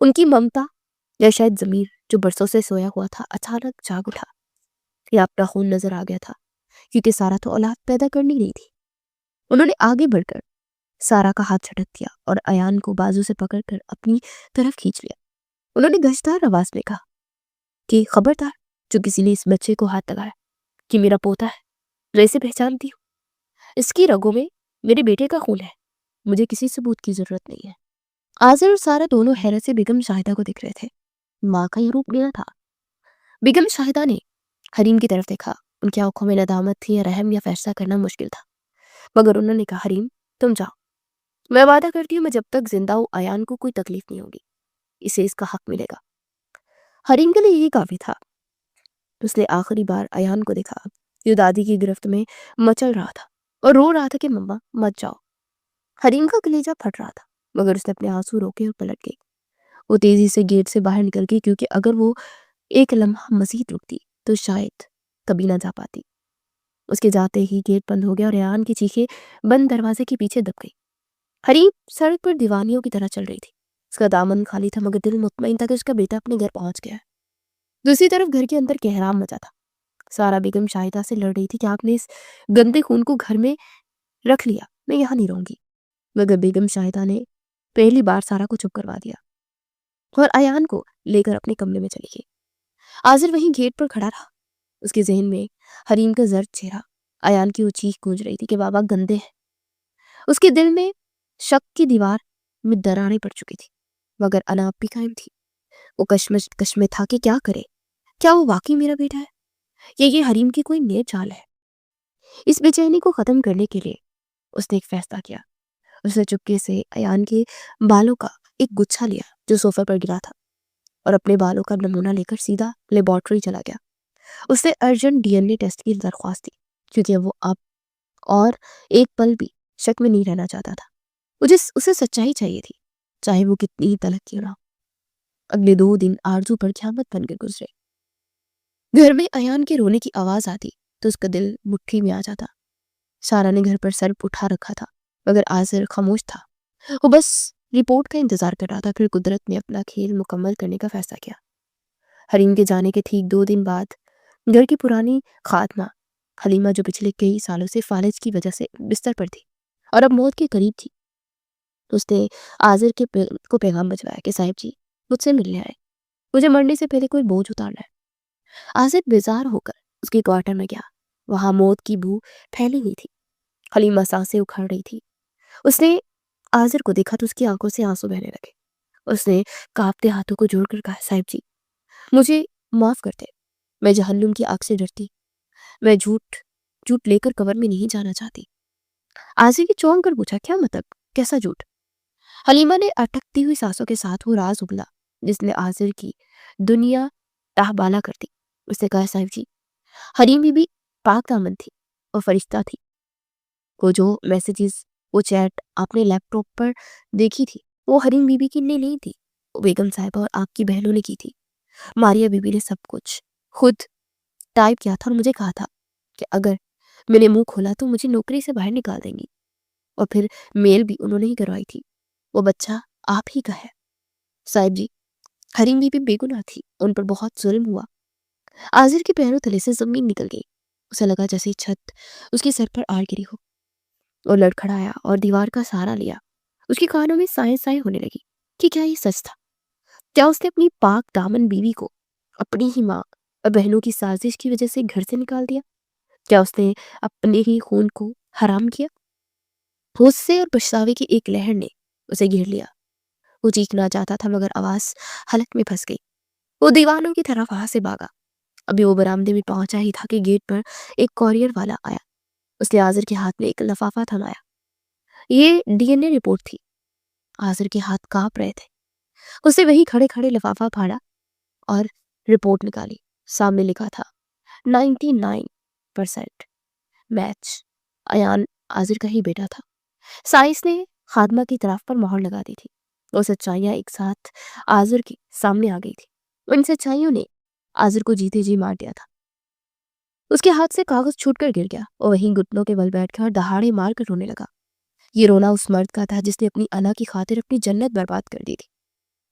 ان کی ممتا یا شاید ضمیر جو برسوں سے سویا ہوا تھا اچانک جاگ اٹھا یا اپنا خون نظر آ گیا تھا، کیونکہ سارا تو اولاد پیدا کرنی نہیں تھی۔ انہوں نے آگے بڑھ کر سارا کا ہاتھ جھٹک دیا اور ایان کو بازو سے پکڑ کر اپنی طرف کھینچ لیا۔ انہوں نے گشدار آواز میں کہا کہ خبردار جو کسی نے اس بچے کو ہاتھ لگایا کہ میرا پوتا ہے، میں اسے پہچانتی ہوں، اس کی رگوں میں میرے بیٹے کا خون ہے، مجھے کسی ثبوت کی ضرورت نہیں ہے۔ آذر اور سارا دونوں حیرت سے بیگم شاہدہ کو دیکھ رہے تھے۔ ماں کا یہ روپ نیا تھا۔ بیگم شاہدہ نے حریم کی طرف دیکھا۔ ان کی آنکھوں میں ندامت تھی یا رحم یا فیصلہ کرنا مشکل تھا، مگر انہوں نے کہا حریم تم جاؤ، میں وعدہ کرتی ہوں میں جب تک زندہ ہوں ایان کو کوئی تکلیف نہیں ہوگی، اسے اس کا حق ملے گا۔ حریم کے لیے یہی کافی تھا۔ اس نے آخری بار ایان کو دیکھا جو دادی کی گرفت میں مچل رہا تھا اور رو رہا تھا کہ مما مت جاؤ۔ حریم کا کلیجہ پھٹ رہا تھا، مگر اس نے اپنے آنسو روکے اور پلٹ گئی۔ وہ تیزی سے گیٹ سے باہر نکل گئی، کیونکہ اگر وہ ایک لمحہ مزید رکتی تو شاید کبھی نہ جا پاتی۔ اس کے جاتے ہی گیٹ بند ہو گیا اور ایان کی چیخیں بند دروازے کے پیچھے دب گئی۔ حریم سڑک پر دیوانیوں کی طرح چل رہی تھی۔ اس کا دامن خالی تھا، مگر دل مطمئن تھا کہ اس کا بیٹا اپنے گھر پہنچ گیا ہے۔ دوسری طرف گھر کے اندر کہرام مچا تھا۔ سارا بیگم شاہدہ سے لڑ رہی تھی کہ آپ نے اس گندے خون کو گھر میں رکھ لیا، میں یہاں نہیں رہوں گی، مگر بیگم شاہدہ نے پہلی بار سارا کو چپ کروا دیا اور ایان کو لے کر اپنے کمرے میں چلی گئی۔ آذر وہیں گیٹ پر کھڑا رہا، اس کے ذہن میں حریم کا زرد چہرہ، ایان کی وہ چیخ گونج رہی تھی کہ بابا گندے ہیں۔ اس کے دل میں شک کی دیوار میں دراڑیں پڑ چکی تھی، مگر انا اب بھی قائم تھی۔ وہ کشمش میں تھا کہ کیا کرے، کیا وہ واقعی میرا بیٹا ہے یا یہ حریم کی کوئی نئی چال ہے؟ اس بے چینی کو ختم کرنے کے لیے اس نے ایک فیصلہ کیا۔ اس نے چپکے سے ایان کے بالوں کا ایک گچھا لیا جو صوفے پر گرا تھا اور اپنے بالوں کا نمونہ لے کر سیدھا لیبارٹری چلا گیا۔ اس نے urgent D N A test کی درخواست دی، کیونکہ وہ اب اور ایک پل بھی شک میں نہیں رہنا چاہتا تھا۔ اسے سچائی چاہیے تھی، چاہے وہ کتنی تلخ کیوں نہ ہو۔ اگلے 2 دن آرزو پر قیامت بن کے گزرے۔ گھر میں ایان کے رونے کی آواز آتی تو اس کا دل مٹھی میں آ جاتا۔ سارا نے گھر پر سر اٹھا رکھا تھا، مگر آذر خاموش تھا۔ وہ بس رپورٹ کا انتظار کر رہا تھا۔ پھر قدرت نے اپنا کھیل مکمل کرنے کا فیصلہ کیا۔ حریم کے جانے کے ٹھیک 2 دن بعد گھر کی پرانی خاتمہ حلیمہ، جو پچھلے کئی سالوں سے فالج کی وجہ سے بستر پر تھی اور اب موت کے قریب تھی، اس نے آذر کو پیغام بھجوایا کہ صاحب جی مجھ سے ملنے آئے، مجھے مرنے سے پہلے کوئی بوجھ اتارنا ہے۔ آذر بیزار ہو کر اس کے کوارٹر میں گیا۔ وہاں موت کی بو پھیلی ہوئی تھی۔ حلیمہ سانسیں اکھڑ رہی تھی۔ اس نے آذر کو دیکھا تو اس کی آنکھوں سے آنسو بہنے لگے۔ اس نے کانپتے ہاتھوں کو جوڑ کر کہا صاحب جی مجھے معاف کر دے، میں جہنم کی آگ سے ڈرتی، میں جھوٹ لے کر قبر میں نہیں جانا چاہتی۔ آذر کی چونک کر پوچھا کیا مطلب، کیسا جھوٹ؟ حلیمہ نے اٹکتی ہوئی سانسوں کے ساتھ وہ راز اگلا جس نے آذر کی دنیا تہبالا کر دی۔ اس نے کہا صاحب جی حریم بی بی پاک دامن تھی اور فرشتہ تھی۔ وہ جو میسیجز، وہ چیٹ آپ نے لیپ ٹاپ پر دیکھی تھی، وہ حریم بی بی کی نہیں تھی، وہ بیگم صاحبہ اور آپ کی بہنوں نے کی تھی۔ ماریا بی بی نے سب کچھ خود ٹائپ کیا تھا اور مجھے کہا تھا کہ اگر میں نے منہ کھولا تو مجھے نوکری سے باہر نکال دیں گی، اور پھر میل بھی انہوں نے ہی کروائی تھی۔ وہ بچہ آپ ہی کا ہے صاحب جی، حریم بی بی بے گناہ تھی، ان پر بہت ظلم ہوا۔ آذر کے پیروں تلے سے زمین نکل گئی۔ اسے لگا جیسے چھت اس کے سر پر آڑ گری ہو۔ وہ لڑکھڑایا اور دیوار کا سہارا لیا۔ اس کے کانوں میں سائیں ہونے لگی کہ کیا یہ سچ تھا؟ کیا اس نے اپنی پاک دامن بیوی کو اپنی ہی ماں اور بہنوں کی سازش کی وجہ سے گھر سے نکال دیا؟ کیا اس نے اپنے ہی خون کو حرام کیا؟ غصے اور پچھتاوے کی ایک لہر نے اسے گھیر لیا۔ وہ چیخنا چاہتا تھا مگر آواز حلق میں پھنس گئی۔ وہ دیوانوں کی طرف وہاں سے بھاگا۔ ابھی وہ برآمدے میں پہنچا ہی تھا کہ گیٹ پر ایک کوریئر والا آیا۔ اس نے آذر کے ہاتھ میں ایک لفافہ تھمایا۔ یہ ڈی این اے رپورٹ تھی۔ آذر کے ہاتھ کانپ رہے تھے۔ اس نے وہی کھڑے کھڑے لفافہ پھاڑا اور رپورٹ نکالی۔ سامنے لکھا تھا 99% میچ۔ ایان آذر کا ہی بیٹا تھا۔ سائنس نے خادمہ کی طرف پر مہر لگا دی تھی۔ وہ سچائیاں ایک ساتھ آذر کے سامنے آ گئی تھی۔ ان سچائیوں نے آذر کو جیتے جی مار دیا تھا۔ اس کے ہاتھ سے کاغذ چھوٹ کر گر گیا اور وہیں گھٹنوں کے بل بیٹھ کر دہاڑے مار کر رونے لگا۔ یہ رونا اس مرد کا تھا جس نے اپنی انا کی خاطر اپنی جنت برباد کر دی تھی۔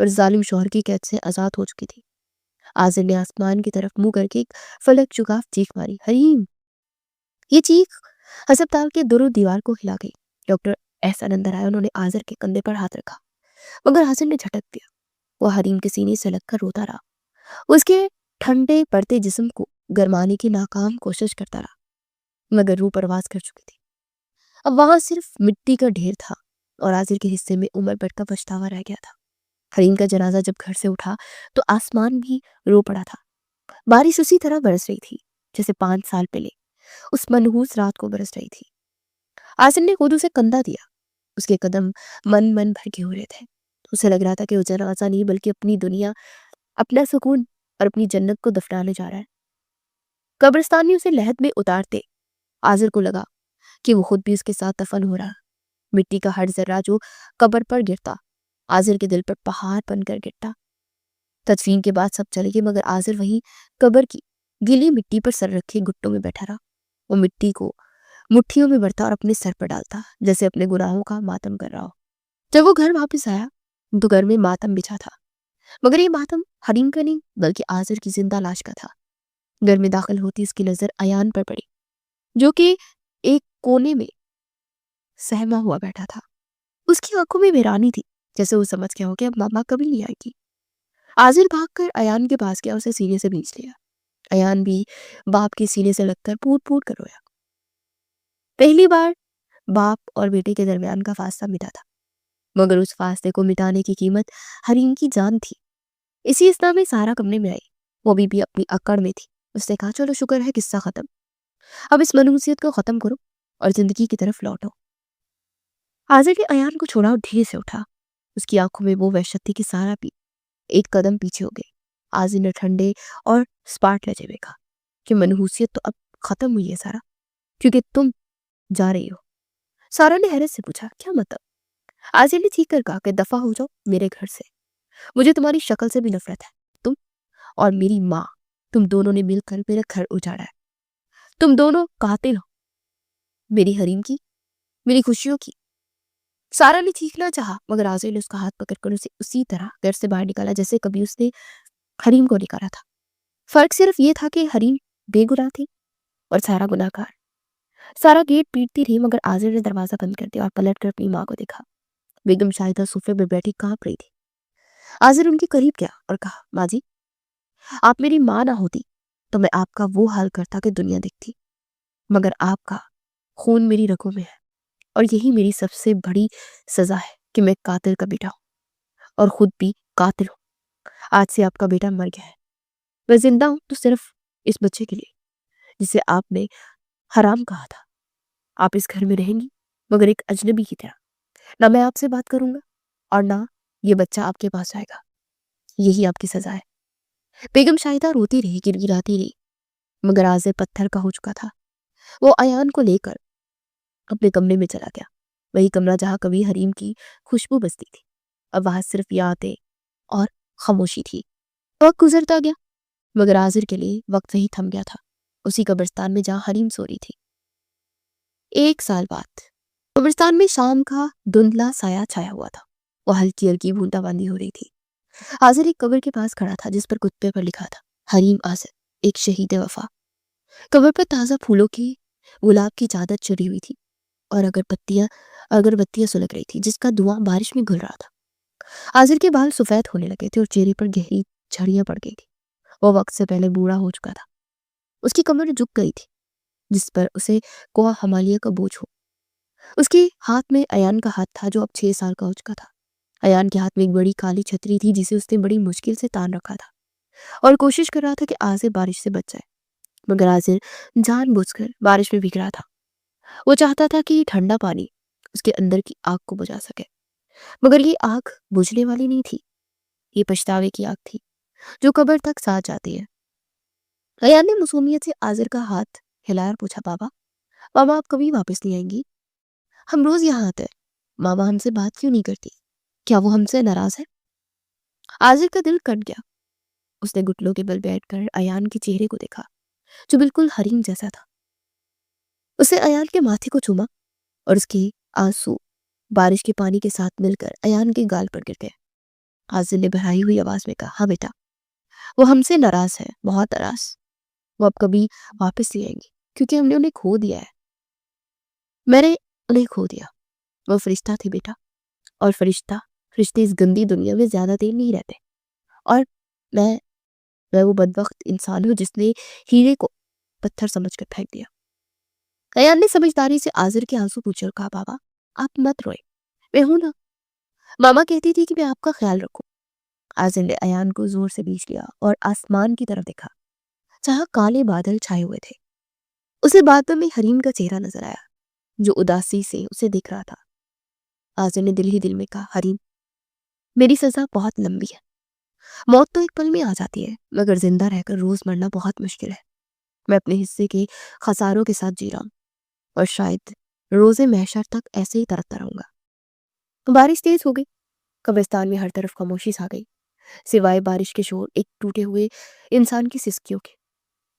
اور ظالم شوہر کی قید سے آزاد ہو چکی تھی۔ آزر نے آسمان کی طرف منہ کر کے ایک فلک چکاف چیخ ماری، حریم! یہ چیخ ہسپتال کے دور دیوار کو ہلا گئی۔ ڈاکٹر احسان اندر آئے، انہوں نے آزر کے کندھے پر ہاتھ رکھا، مگر آزر نے جھٹک دیا۔ وہ حریم کے سینے سے لگ کر روتا رہا، اس کے ٹھنڈے پڑتے جسم کو گرمانے کی ناکام کوشش کرتا رہا، مگر روح پرواز کر چکی تھی۔ اب وہاں صرف مٹی کا ڈھیر تھا اور آزر کے حصے میں عمر بھر کا پچھتاوا رہ گیا تھا۔ حریم کا جنازہ جب گھر سے اٹھا تو آسمان بھی رو پڑا تھا۔ بارش اسی طرح برس رہی تھی جیسے 5 سال پہلے اس منحوس رات کو برس رہی تھی۔ آزر نے خود اسے کندھا دیا، اس کے قدم من بھر کے ہو رہے تھے۔ اسے لگ رہا تھا کہ وہ جنازہ نہیں بلکہ اپنی دنیا، اپنا سکون اور اپنی جنت کو دفنانے جا رہا ہے۔ قبرستانی اسے لحد میں اتارتے آزر کو لگا کہ وہ خود بھی اس کے ساتھ دفن ہو رہا۔ مٹی کا ہر ذرہ جو قبر پر گرتا آزر کے دل پر پہاڑ بن کر گرتا۔ تدفین کے بعد سب چلے گئے، مگر آزر وہیں قبر کی گیلی مٹی پر سر رکھے گھٹوں میں بیٹھا رہا۔ وہ مٹی کو مٹھیوں میں بھرتا اور اپنے سر پر ڈالتا جیسے اپنے گناہوں کا ماتم کر رہا ہو۔ جب وہ گھر واپس آیا تو گھر میں ماتم بچھا تھا، مگر یہ ماتم حریم کا نہیں بلکہ آزر کی زندہ لاش کا تھا۔ گھر میں داخل ہوتی اس کی نظر ایان پر پڑی، جو کہ ایک کونے میں سہما ہوا بیٹھا تھا۔ اس کی آنکھوں میں ویرانی تھی، جیسے وہ سمجھ گیا ہو کہ اب ماما کبھی نہیں آئے گی۔ آزر بھاگ کر ایان کے پاس گیا، اسے سینے سے بھینچ لیا۔ ایان بھی باپ کے سینے سے لگ کر پوٹ پوٹ کر رویا۔ پہلی بار باپ اور بیٹے کے درمیان کا فاصلہ مٹا تھا، مگر اس فاصلے کو مٹانے کی قیمت حریم کی جان تھی۔ اسی اثنا میں سارا کمرے میں آئی، وہ بھی اپنی اکڑ میں تھی۔ اس نے کہا، چلو شکر ہے قصہ ختم، اب اس منحوسیت کو ختم کرو اور زندگی کی طرف لوٹو۔ آزر نے ایان کو چھوڑا اور دھیرے سے اٹھا۔ اس کی آنکھوں میں وہ وحشت تھی کہ سارا بھی ایک قدم پیچھے ہو گئے۔ آزر نے ٹھنڈے اور سپاٹ لہجے میں کہا کہ منحوسیت تو اب ختم ہوئی ہے سارا، کیونکہ تم جا رہی ہو۔ سارا نے حیرت سے پوچھا، کیا مطلب؟ آزر نے چیخ کر کہا کہ دفع ہو جاؤ میرے گھر سے، مجھے تمہاری شکل سے بھی نفرت ہے۔ تم اور میری ماں، تم دونوں نے مل کر میرا گھر اجاڑا ہے۔ تم دونوں قاتل ہو، میری حریم کی، میری خوشیوں کی۔ سارا نے چیخنا چاہا، مگر آزر نے اس کا ہاتھ پکڑ کر اسے اسی طرح گھر سے باہر نکالا جیسے کبھی اس نے حریم کو نکالا تھا۔ فرق صرف یہ تھا کہ حریم بے گناہ تھی اور سارا گناہ گار۔ سارا گیٹ پیٹتی رہی، مگر آزر نے دروازہ بند کر دیا اور پلٹ کر اپنی ماں کو دیکھا۔ بیگم شاہدہ صوفے پر بیٹھی کانپ رہی تھی۔ آزر ان کے قریب گیا اور کہا، ماں جی، آپ میری ماں نہ ہوتی تو میں آپ کا وہ حال کرتا کہ دنیا دیکھتی، مگر آپ کا خون میری رگوں میں ہے اور یہی میری سب سے بڑی سزا ہے کہ میں قاتل کا بیٹا ہوں اور خود بھی قاتل ہوں۔ آج سے آپ کا بیٹا مر گیا ہے، میں زندہ ہوں تو صرف اس بچے کے لیے جسے آپ نے حرام کہا تھا۔ آپ اس گھر میں رہیں گی مگر ایک اجنبی کی طرح، نہ میں آپ سے بات کروں گا اور نہ یہ بچہ آپ کے پاس آئے گا، یہی آپ کی سزا ہے۔ بیگم شاہدہ روتی رہی، گڑگڑاتی رہی، مگر آزر پتھر کا ہو چکا تھا۔ وہ ایان کو لے کر اپنے کمرے میں چلا گیا، وہی کمرہ جہاں کبھی حریم کی خوشبو بستی تھی۔ اب وہاں صرف یادیں اور خاموشی تھی۔ وقت گزرتا گیا، مگر آزر کے لیے وقت وہی تھم گیا تھا، اسی قبرستان میں جہاں حریم سو رہی تھی۔ 1 سال بعد قبرستان میں شام کا دھندلا سایہ چھایا ہوا تھا، وہ ہلکی ہلکی بوندا باندی ہو رہی تھی۔ آزر ایک قبر کے پاس کھڑا تھا جس پر کتبے پر لکھا تھا، حریم آزر، ایک شہید وفا۔ قبر پر تازہ پھولوں کی گلاب کی چادر چڑھی ہوئی تھی اور اگربتیاں سلگ رہی تھی جس کا دھواں بارش میں گھل رہا تھا۔ آزر کے بال سفید ہونے لگے تھے اور چہرے پر گہری جھڑیاں پڑ گئی تھی۔ وہ وقت سے پہلے بوڑھا ہو چکا تھا، اس کی کمر جھک گئی تھی جس پر اسے کوہ ہمالیہ کا بوجھ ہو۔ اس کے ہاتھ میں ایان کا ہاتھ تھا جو اب 6 سال کا ہو چکا تھا۔ ایان کے ہاتھ میں ایک بڑی کالی چھتری تھی جسے اس نے بڑی مشکل سے تان رکھا تھا اور کوشش کر رہا تھا کہ آزر بارش سے بچ جائے، مگر آزر جان بوجھ کر بارش میں بھیگ رہا تھا۔ وہ چاہتا تھا کہ یہ ٹھنڈا پانی اس کے اندر کی آگ کو بجھا سکے، مگر یہ آگ بجھنے والی نہیں تھی، یہ پچھتاوے کی آگ تھی جو قبر تک ساتھ جاتی ہے۔ ایان نے معصومیت سے آزر کا ہاتھ ہلایا اور پوچھا، بابا، ماما آپ کبھی واپس نہیں آئیں گی؟ ہم روز یہاں آتے ہیں، ماما ہم سے بات کیوں نہیں کرتی؟ کیا وہ ہم سے ناراض ہے؟ آزر کا دل کٹ گیا، اس نے گھٹنوں کے بل بیٹھ کر ایان کے چہرے کو دیکھا جو بالکل حریم جیسا تھا۔ اسے ایان کے ماتھے کو چوما اور اس کے آنسو بارش کے پانی کے ساتھ مل کر ایان کے گال پر گر گئے۔ حاضر نے بڑھائی ہوئی آواز میں کہا، ہاں بیٹا، وہ ہم سے ناراض ہے، بہت ناراض. وہ اب کبھی واپس نہیں آئیں گی کیونکہ ہم نے انہیں کھو دیا ہے. میں نے انہیں کھو دیا. وہ فرشتہ تھی بیٹا، اور فرشتے اس گندی دنیا میں زیادہ دیر نہیں رہتے. اور میں وہ بدبخت انسان ہوں جس نے ہیرے کو پتھر سمجھ کر پھینک دیا. ایان نے سمجھداری سے آذر کے آنسو پوچھ کر کہا، بابا آپ مت روئے، میں ہوں نا، ماما کہتی تھی کہ میں آپ کا خیال رکھوں. آذر نے ایان کو زور سے بیچ لیا اور آسمان کی طرف دیکھا جہاں کالے بادل چھائے ہوئے تھے. اسے بادل میں حریم کا چہرہ نظر آیا جو اداسی سے اسے دیکھ رہا تھا. آذر نے دل ہی دل میں کہا، حریم، میری سزا بہت لمبی ہے. موت تو ایک پل میں آ جاتی ہے، مگر زندہ رہ کر روز مرنا بہت مشکل ہے. میں اپنے حصے کے خساروں کے ساتھ جی رہا ہوں اور شاید روز محشر تک ایسے ہی ترکتا رہوں گا. بارش تیز ہو گئی. قبرستان میں ہر طرف خاموشی چھا گئی سوائے بارش کے شور ایک ٹوٹے ہوئے انسان کی سسکیوں کے.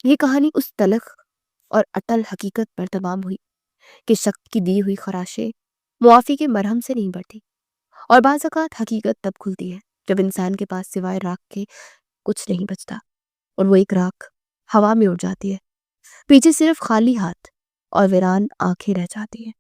یہ کہانی اس تلخ اور اٹل حقیقت پر تمام ہوئی کہ شخص کی دی ہوئی خراشیں معافی کے مرہم سے نہیں بڑھتی، اور بعض اوقات حقیقت تب کھلتی ہے جب انسان کے پاس سوائے راکھ کے کچھ نہیں بچتا، اور وہ ایک راکھ ہوا میں اڑ جاتی ہے. پیچھے صرف خالی ہاتھ اور ویران آنکھیں رہ جاتی ہیں.